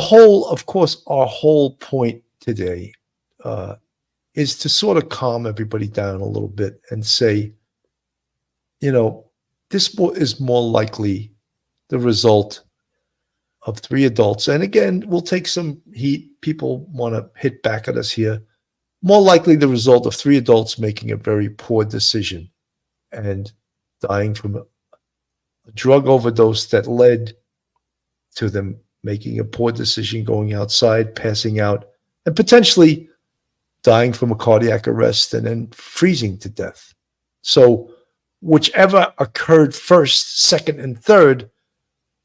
of course, our whole point today uh, is to sort of calm everybody down a little bit and say, you know, is more likely the result of three adults. And again, we'll take some heat. People want to hit back at us here. More likely the result of three adults making a very poor decision and dying from a drug overdose that led to them making a poor decision, going outside, passing out, and potentially dying from a cardiac arrest and then freezing to death. So, whichever occurred first, second, and third,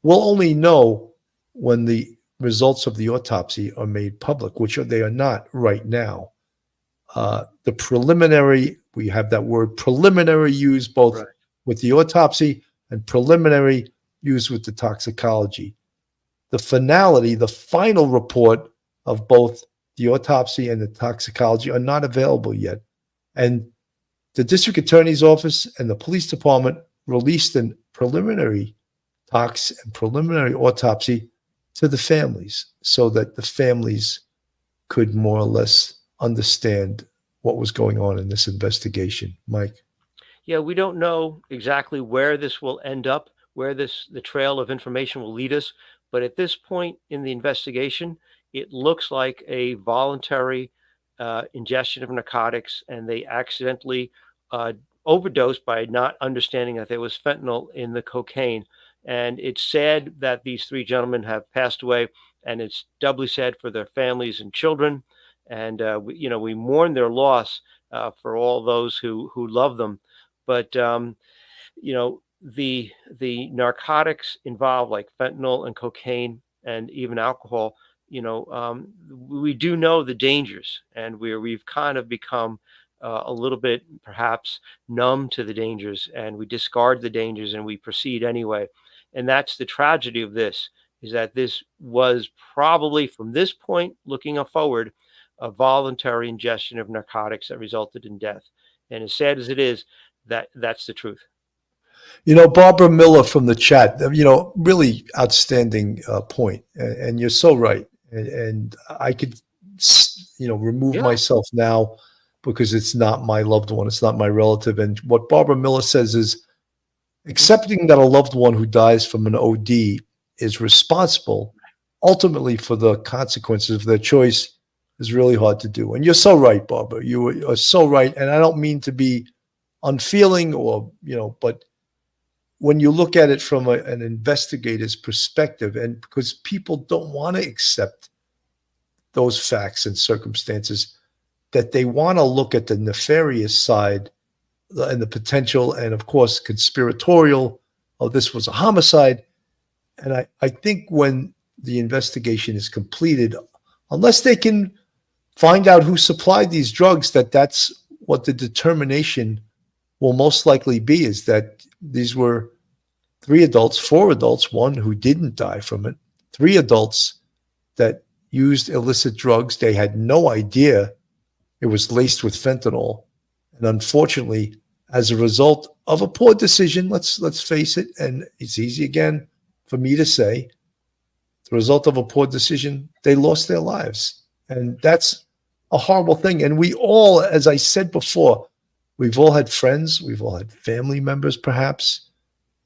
we'll only know when the results of the autopsy are made public, which they are not right now. The preliminary, we have that word preliminary used both Right. with the autopsy and preliminary used with the toxicology. The finality, the final report of both the autopsy and the toxicology are not available yet. And the district attorney's office and the police department released a preliminary tox and preliminary autopsy to the families so that the families could more or less understand what was going on in this investigation. Mike? Yeah, we don't know exactly where this will end up, where the trail of information will lead us. But at this point in the investigation, it looks like a voluntary ingestion of narcotics, and they accidentally uh, overdosed by not understanding that there was fentanyl in the cocaine. And it's sad that these three gentlemen have passed away, and it's doubly sad for their families and children. And we mourn their loss for all those who love them. But you know, the narcotics involved, like fentanyl and cocaine and even alcohol, we do know the dangers, and we've kind of become a little bit perhaps numb to the dangers, and we discard the dangers and we proceed anyway. And that's the tragedy of this, is that this was probably, from this point looking forward, a voluntary ingestion of narcotics that resulted in death. And as sad as it is, that's the truth. Barbara Miller from the chat, really outstanding point. And you're so right. And I could, remove Yeah. myself now because it's not my loved one. It's not my relative. And what Barbara Miller says is accepting that a loved one who dies from an OD is responsible ultimately for the consequences of their choice is really hard to do. And you're so right, Barbara. You are so right. And I don't mean to be unfeeling but when you look at it from an investigator's perspective, and because people don't want to accept those facts and circumstances, that they want to look at the nefarious side and the potential and, of course, conspiratorial, oh, this was a homicide. And I think when the investigation is completed, unless they can find out who supplied these drugs, that's what the determination will most likely be, is that these were four adults, one who didn't die from it, three adults that used illicit drugs. They had no idea it was laced with fentanyl. And unfortunately, as a result of a poor decision, let's face it, and it's easy again for me to say, the result of a poor decision, they lost their lives. And that's a horrible thing. And we all, as I said before, we've all had friends, we've all had family members perhaps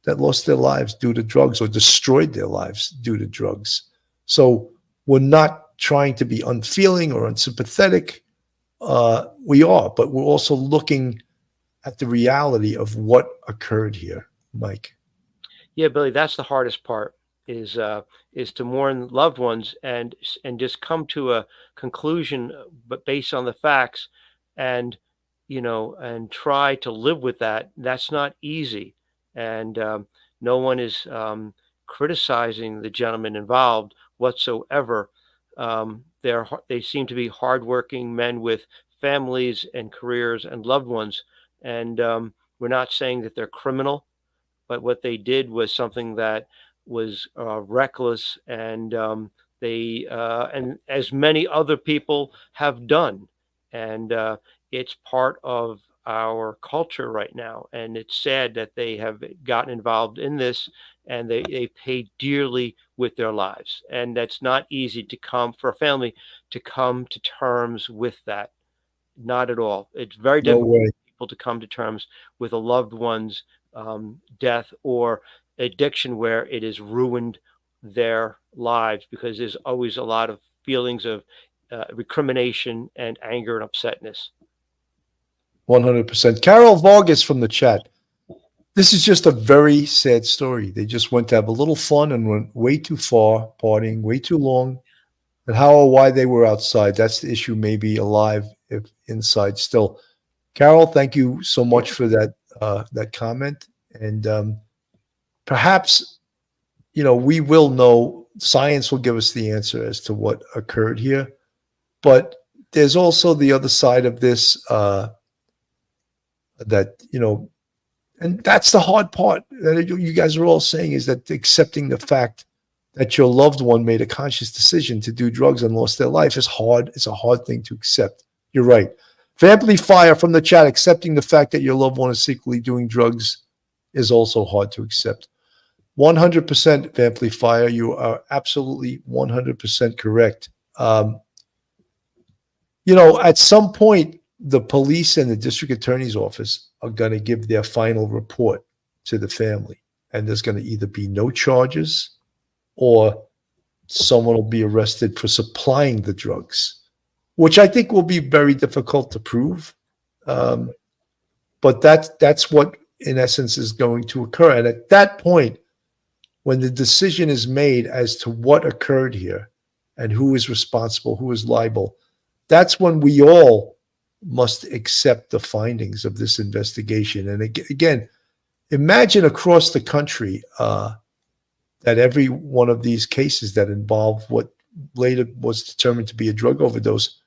that lost their lives due to drugs or destroyed their lives due to drugs. So we're not trying to be unfeeling or unsympathetic. We are, but we're also looking at the reality of what occurred here, Mike. Yeah, Billy, that's the hardest part, is to mourn loved ones and just come to a conclusion, but based on the facts, and and try to live with that. That's not easy, and no one is criticizing the gentleman involved whatsoever. They seem to be hardworking men with families and careers and loved ones, and we're not saying that they're criminal, but what they did was something that was reckless, and and as many other people have done, and it's part of our culture right now. And it's sad that they have gotten involved in this, and they pay dearly with their lives. And that's not easy to come for a family to come to terms with that. Not at all. It's very No difficult way. for people to come to terms with a loved one's death or addiction where it has ruined their lives, because there's always a lot of feelings of recrimination and anger and upsetness. 100%. Carol Vargas from the chat. This is just a very sad story. They just went to have a little fun and went way too far, partying way too long. And how or why they were outside, that's the issue. Maybe alive if inside still. Carol, thank you so much for that comment. And perhaps, we will know. Science will give us the answer as to what occurred here. But there's also the other side of this that, and that's the hard part that you guys are all saying, is that accepting the fact that your loved one made a conscious decision to do drugs and lost their life is hard. It's a hard thing to accept. You're right. Vamply Fire from the chat, accepting the fact that your loved one is secretly doing drugs is also hard to accept. 100% Vamply Fire, you are absolutely 100% correct. At some point, the police and the district attorney's office are going to give their final report to the family. And there's going to either be no charges or someone will be arrested for supplying the drugs, which I think will be very difficult to prove. But that's what, in essence, is going to occur. And at that point, when the decision is made as to what occurred here and who is responsible, who is liable, that's when we all must accept the findings of this investigation. And again, imagine across the country that every one of these cases that involve what later was determined to be a drug overdose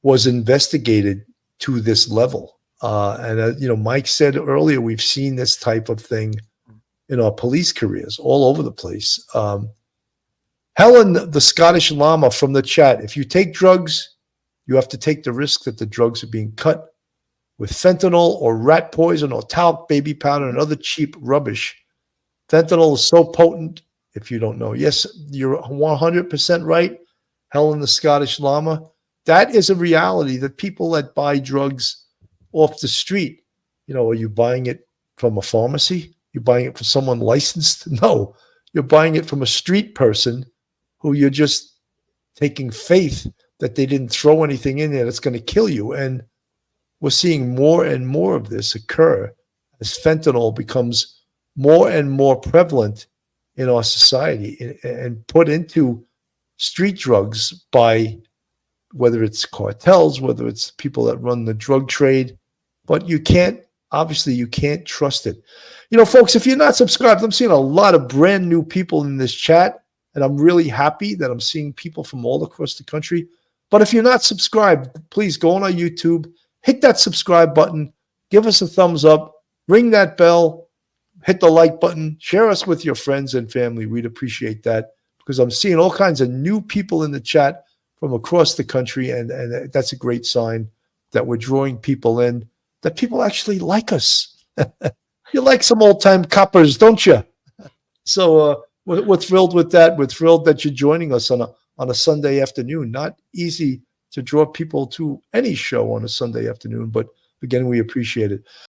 was investigated to this level. Mike said earlier, we've seen this type of thing in our police careers all over the place. Helen, the Scottish Llama from the chat, if you take drugs, you have to take the risk that the drugs are being cut with fentanyl or rat poison or talc, baby powder, and other cheap rubbish. Fentanyl is so potent, if you don't know. Yes, you're 100% right, Helen, the Scottish Llama. That is a reality, that people that buy drugs off the street, are you buying it from a pharmacy? You're buying it from someone licensed? No, you're buying it from a street person who you're just taking faith that they didn't throw anything in there that's going to kill you. And we're seeing more and more of this occur as fentanyl becomes more and more prevalent in our society and put into street drugs by whether it's cartels, whether it's people that run the drug trade. But you can't trust it. Folks, if you're not subscribed, I'm seeing a lot of brand new people in this chat, and I'm really happy that I'm seeing people from all across the country. But if you're not subscribed, please go on our YouTube, hit that subscribe button, give us a thumbs up, ring that bell, hit the like button, share us with your friends and family. We'd appreciate that, because I'm seeing all kinds of new people in the chat from across the country, and that's a great sign that we're drawing people in, that people actually like us. You like some old-time coppers, don't you? So we're thrilled with that. We're thrilled that you're joining us on a Sunday afternoon. Not easy to draw people to any show on a Sunday afternoon, but again, we appreciate it.